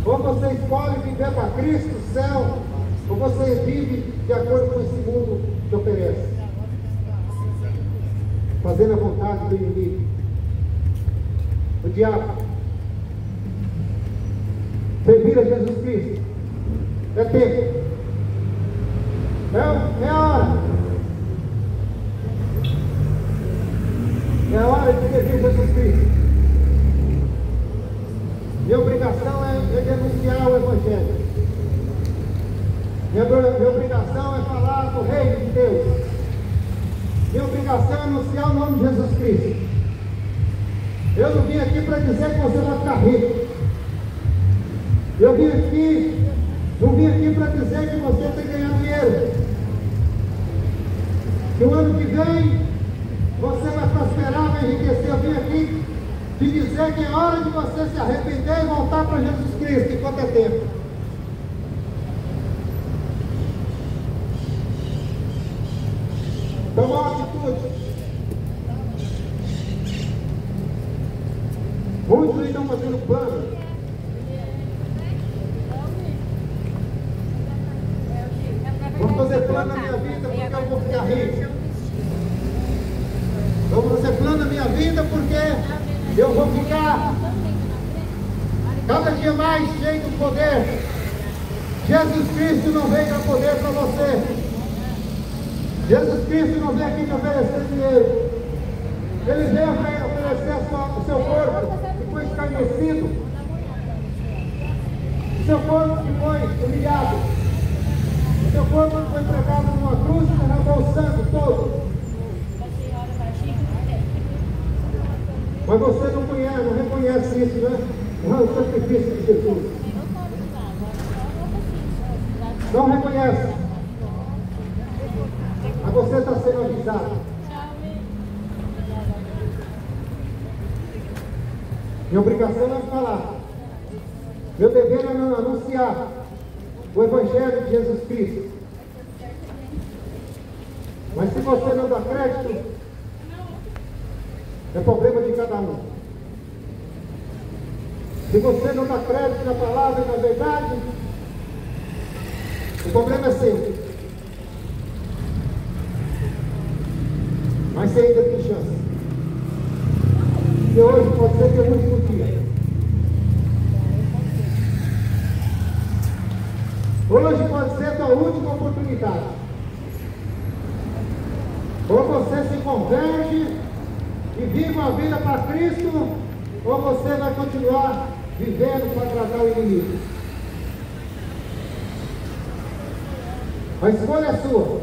Ou você escolhe viver para Cristo, o céu, ou você vive de acordo com esse mundo que oferece, fazendo a vontade do inimigo, o diabo. Servir a Jesus Cristo é tempo. É a hora. É a hora de servir Jesus Cristo. Minha obrigação é denunciar o Evangelho. Minha obrigação é falar do reino de Deus. Minha obrigação é anunciar o nome de Jesus Cristo. Eu não vim aqui para dizer que você vai ficar rico. Eu não vim aqui para dizer que você tem que ganhar dinheiro. Que o ano que vem você vai prosperar, vai enriquecer. Eu vim aqui te dizer que é hora de você se arrepender e voltar para Jesus Cristo enquanto é tempo. Toma uma atitude. Muitos estão fazendo plano. Vamos fazer plano na minha vida porque eu vou ficar rico. Vamos fazer plano na minha vida porque eu vou ficar cada dia mais cheio do poder. Jesus Cristo não veio dar poder para você. Jesus Cristo não veio aqui te oferecer dinheiro. Ele veio oferecer o seu corpo que foi escarnecido, o seu corpo que foi humilhado, o seu corpo que foi pregado numa cruz e derramou o sangue todo. Mas você não reconhece isso, né? Não é o sacrifício de Jesus. Não reconhece. Mas você está sendo avisado. Minha obrigação não é falar. Meu dever é anunciar o Evangelho de Jesus Cristo. Mas se você não dá crédito, é problema de cada um. Se você não dá crédito na palavra e na verdade, o problema é seu. Mas você ainda tem chance. E hoje pode ser teu último dia. Hoje pode ser tua última oportunidade. Ou você se converte e vive uma vida para Cristo, ou você vai continuar vivendo para agradar o inimigo. A escolha é sua.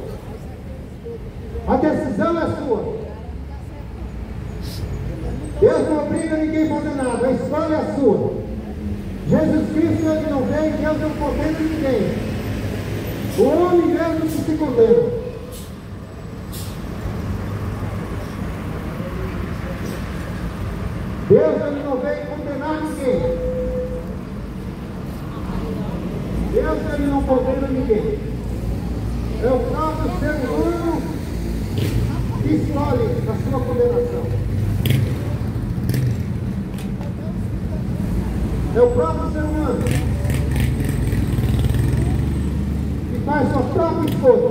A decisão é sua. Deus não obriga ninguém a fazer nada, a escolha é a sua. Jesus Cristo, ele não veio, Deus não condena ninguém. O homem mesmo que se condena. Deus, ele não veio condenar ninguém. Deus, ele não condena ninguém. É o próprio ser humano que escolhe a sua condenação. É o próprio ser humano que faz sua própria escolha.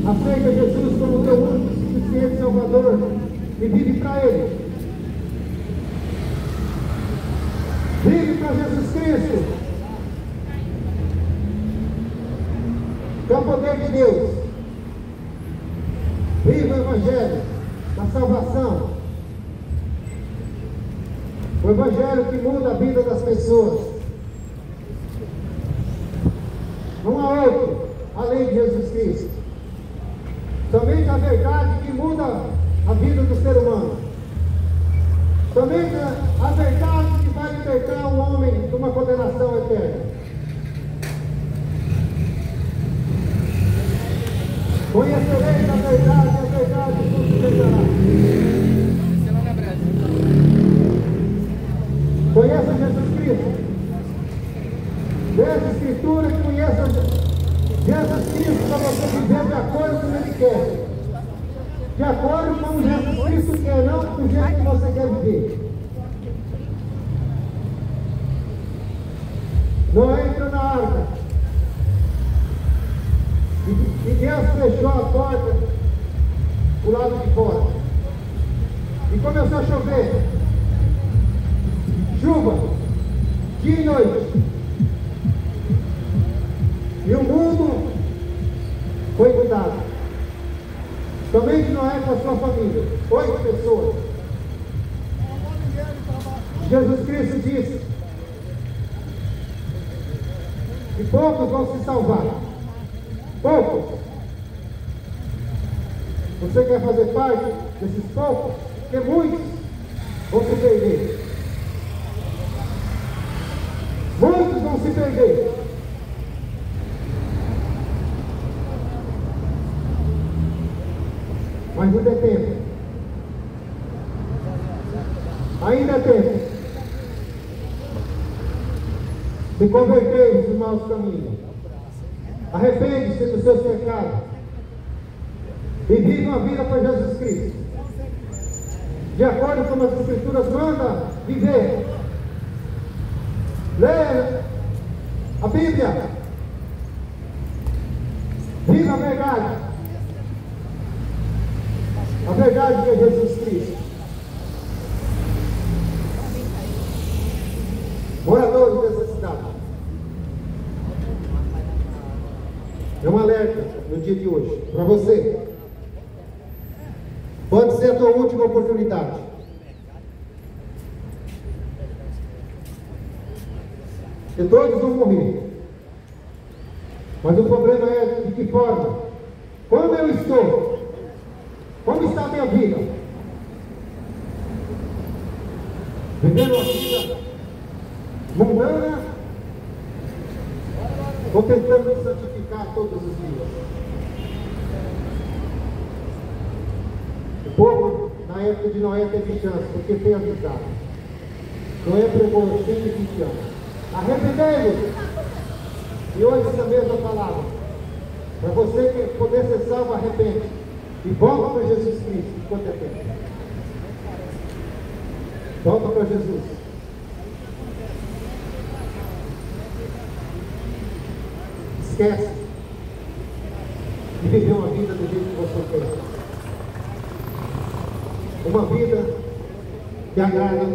Aceita Jesus como teu único e suficiente Salvador e vive para Ele. Vive para Jesus Cristo. Que é o poder de Deus. Viva o Evangelho da salvação. O Evangelho que muda a vida das pessoas. Não há outro além de Jesus Cristo. Somente a verdade que muda a vida do ser humano. Somente a verdade que vai libertar o homem de uma condenação eterna. Conhecereis a verdade vos libertará. Conheça Jesus Cristo. Leia a Escritura e conheça Jesus Cristo para você viver de acordo com o que Ele quer. De acordo com o que Jesus Cristo quer, não do jeito que você quer viver. Não entra na arca. E Deus fechou a porta do lado de fora. E começou a chover. Chuva, dia e noite. E o mundo foi cuidado. Somente Noé com a sua família. 8 pessoas. Jesus Cristo disse que poucos vão se salvar. Poucos. Você quer fazer parte desses poucos? Porque muitos vão se perder. Muitos vão se perder. Mas ainda é tempo. Ainda é tempo. Se convertei dos maus caminhos. Arrepende-se dos seus pecados. E vive uma vida para Jesus Cristo. De acordo com as Escrituras mandam viver. Leia a Bíblia. Viva a verdade. A verdade que é Jesus Cristo. Moradores dessa cidade. É um alerta no dia de hoje para você. Pode ser a tua última oportunidade. E todos vão morrer. Mas o problema é de que forma? Como eu estou? Como está a minha vida? Vivendo uma vida mundana ou tentando me santificar todos os dias? O povo, na época de Noé, teve chance, porque foi avisado. Noé pregou 120 anos. Arrependei-vos! E hoje essa mesma palavra. Para você poder ser salvo, arrepende. E volta para Jesus Cristo, enquanto é tempo. Volta para Jesus. Esquece de viver uma vida do jeito que você quer. Uma vida que agrada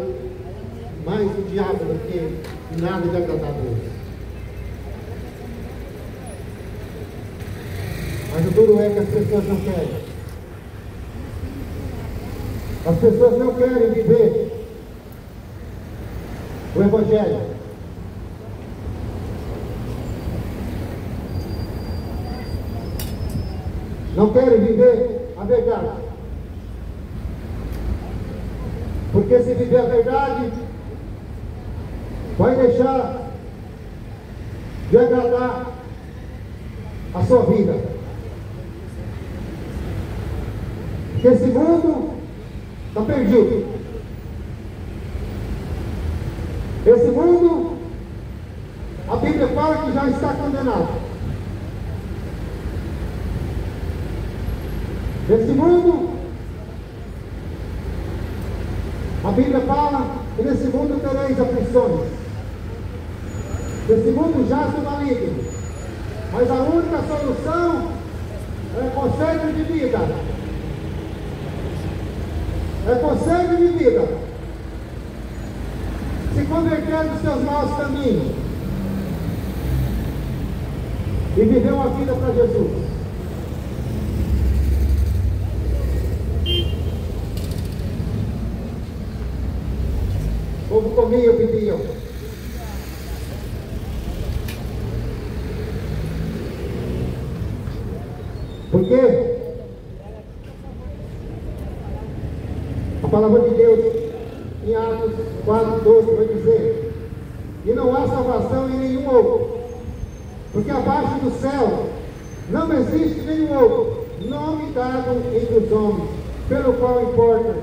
mais o diabo do que nada de agradar a Deus. Mas o duro é que as pessoas não querem. As pessoas não querem viver o Evangelho. Não querem viver a verdade. Porque se viver a verdade, vai deixar de agradar a sua vida. Porque esse mundo está perdido. Esse mundo, a Bíblia fala que já está condenado. Esse mundo, a Bíblia fala que nesse mundo tereis aflições. Esse mundo jaz no maligno. Mas a única solução é conselho de vida. É conselho de vida. Se converter dos seus maus caminhos e viver uma vida para Jesus. O povo comia e bebiam. Por quê? A palavra de Deus em Atos 4:12 vai dizer: e não há salvação em nenhum outro, porque abaixo do céu não existe nenhum outro nome dado entre os homens, pelo qual importa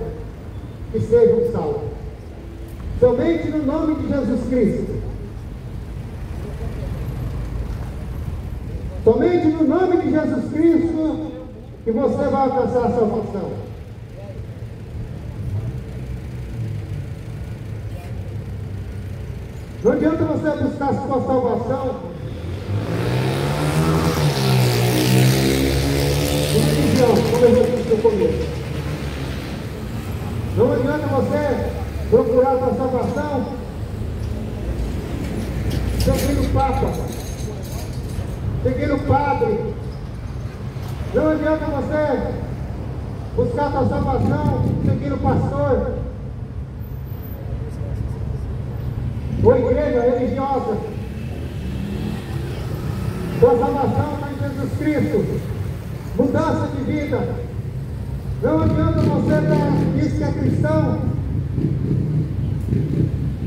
que sejam salvos. Somente no nome de Jesus Cristo. Somente no nome de Jesus Cristo que você vai alcançar a salvação. Não adianta você buscar a sua salvação em religião, como eu já disse no começo. Não adianta você procurar a sua salvação seguindo o Papa, seguindo o Padre. Não adianta você buscar a sua salvação seguindo o pastor ou igreja religiosa. Sua salvação está em Jesus Cristo. Mudança de vida. Não adianta você dizer que é cristão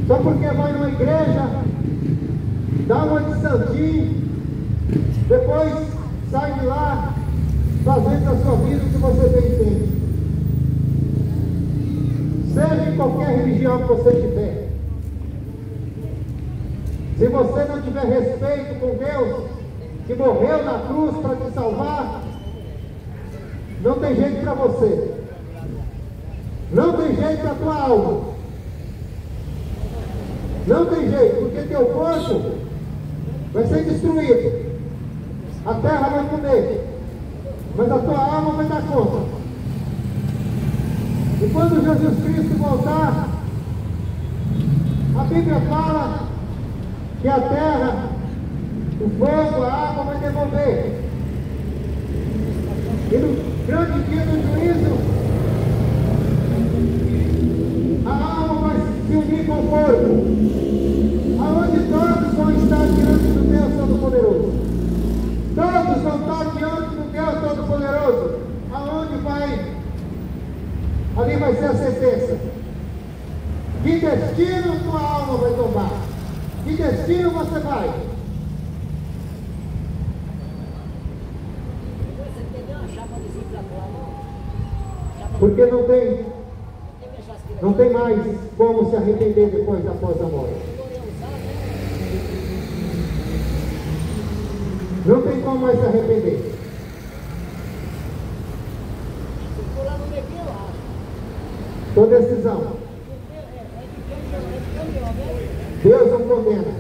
só porque vai numa igreja, dá uma de santinho, depois sai de lá fazendo a sua vida o que você bem entende. Seja em qualquer religião que você tiver, se você não tiver respeito com Deus, que morreu na cruz para te salvar, não tem jeito para você. Não tem jeito para a tua alma. Não tem jeito, porque teu corpo vai ser destruído. A terra vai comer, mas a tua alma vai dar conta. E quando Jesus Cristo voltar, a Bíblia fala que a terra, o fogo, a água vai devolver. E no grande dia do juízo, a alma vai se unir com o corpo, aonde todos vão estar diante do Deus Todo-Poderoso. Todos vão estar diante do Deus Todo-Poderoso. Aonde vai? Ali vai ser a sentença. Que destino tua alma vai tomar? Que destino você vai? Porque não tem mais como se arrepender depois após a morte. Não tem como mais se arrepender. Tua decisão. Deus não condena.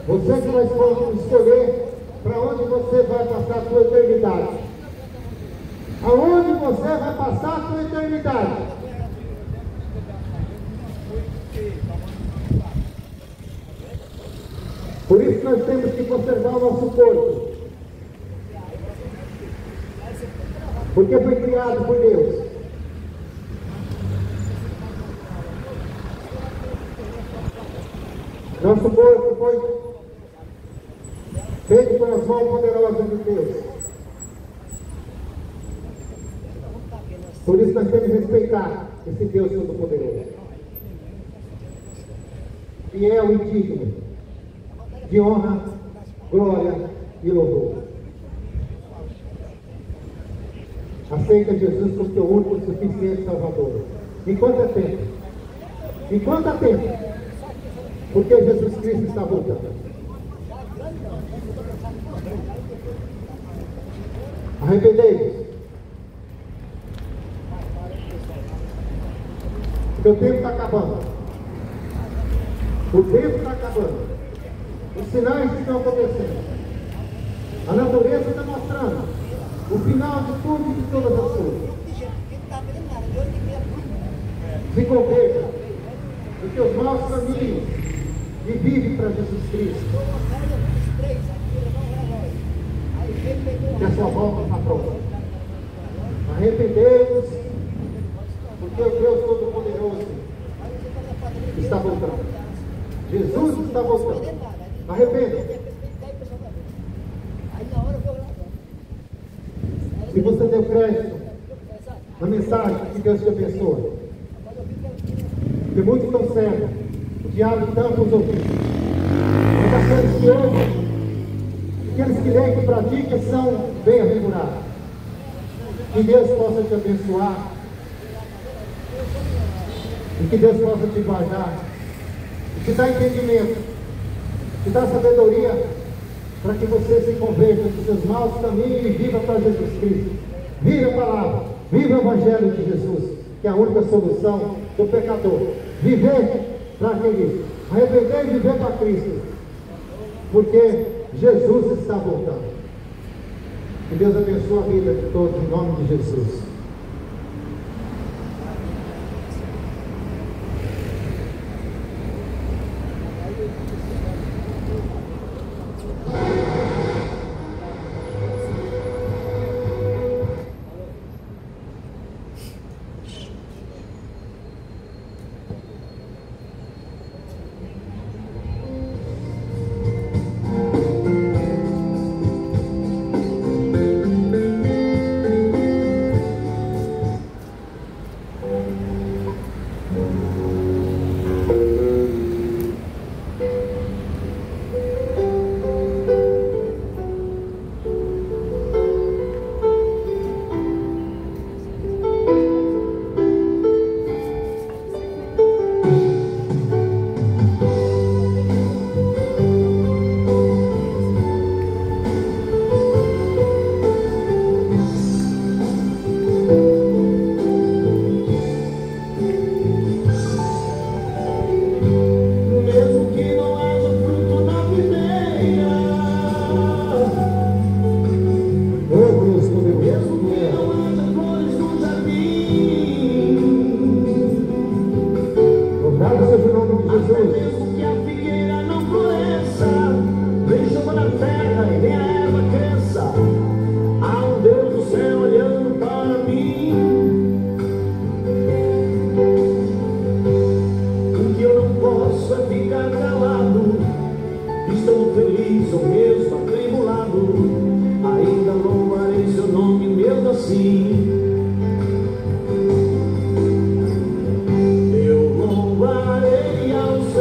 Você que vai escolher para onde você vai passar a sua eternidade. Aonde você vai passar a sua eternidade. Por isso nós temos que conservar o nosso corpo. Porque foi criado por Deus. Nosso corpo foi feito pelas mãos poderosas de Deus. Por isso nós temos que respeitar esse Deus Todo-Poderoso. Fiel e digno de honra, glória e louvor. Aceita Jesus como teu único e suficiente Salvador. Enquanto é tempo. Enquanto é tempo. Porque Jesus Cristo está voltando. Arrependei-vos. Porque o tempo está acabando. O tempo está acabando. Os sinais estão acontecendo. A natureza está mostrando o final de tudo e de todas as coisas. Se converta dos teus maus caminhos e vive para Jesus Cristo. Que a sua volta está pronta. Arrependei-vos, porque o Deus Todo-Poderoso está voltando. Jesus está voltando. Arrependa. Se você deu crédito na mensagem, que Deus te abençoe. Porque muitos estão cegos. O diabo tampa os ouvidos. Mas aqueles que ouvem, aqueles que leem e praticam são bem-aventurados. Que Deus possa te abençoar. E que Deus possa te guardar. E te dar entendimento. Te dar sabedoria. Para que você se converta dos seus maus caminhos e viva para Jesus Cristo. Viva a palavra. Viva o Evangelho de Jesus. Que é a única solução do pecador. Viver para aquele. Arrepender e viver para Cristo. Porque Jesus está voltando. Que Deus abençoe a vida de todos em nome de Jesus.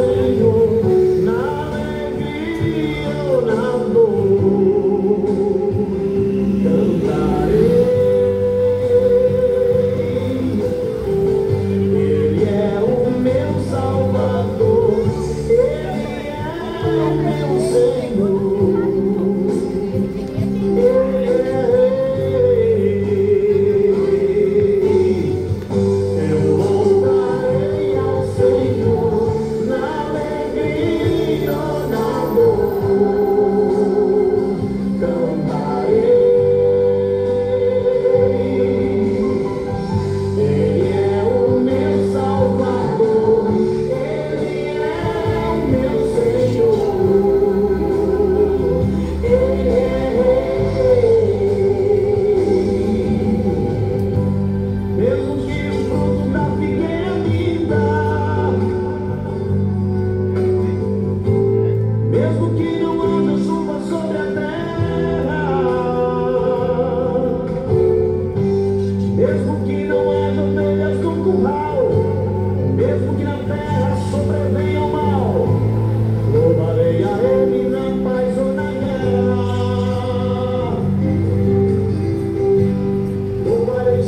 Senhor.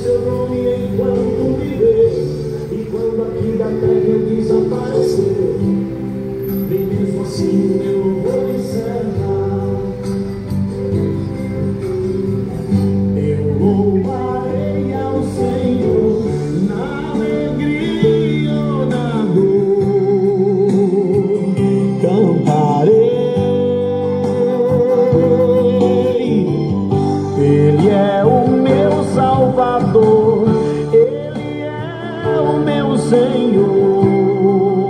seu nome enquanto viver. E quando aqui da terra eu desaparecer, bem mesmo assim eu vou encerrar. Eu louvarei ao Senhor na alegria ou na dor, cantarei. Ele é o meu Salvador, Ele é o meu Senhor,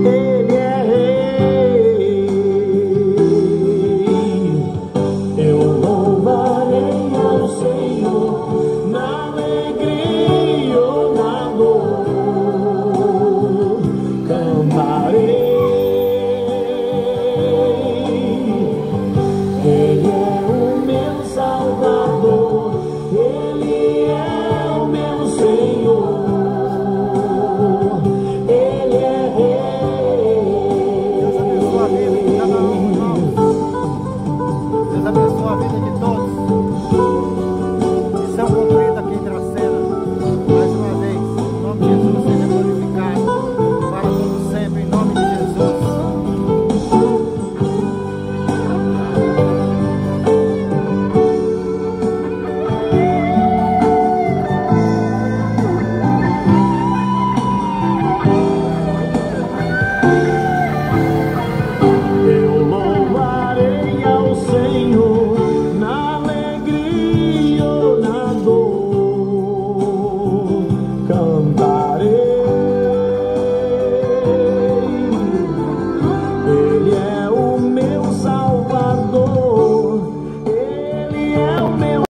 Ele é Rei. Eu louvarei ao Senhor na alegria ou na dor, cantarei. Ele é o meu Salvador, Ele é o meu Senhor, Ele é Rei. Deus abençoe a vida de cada um, irmãos. Deus abençoe a vida de todos. Missão cumprida aqui em Dracena. Mais uma vez, em nome de Jesus seja glorificado para todos sempre, em nome de Jesus.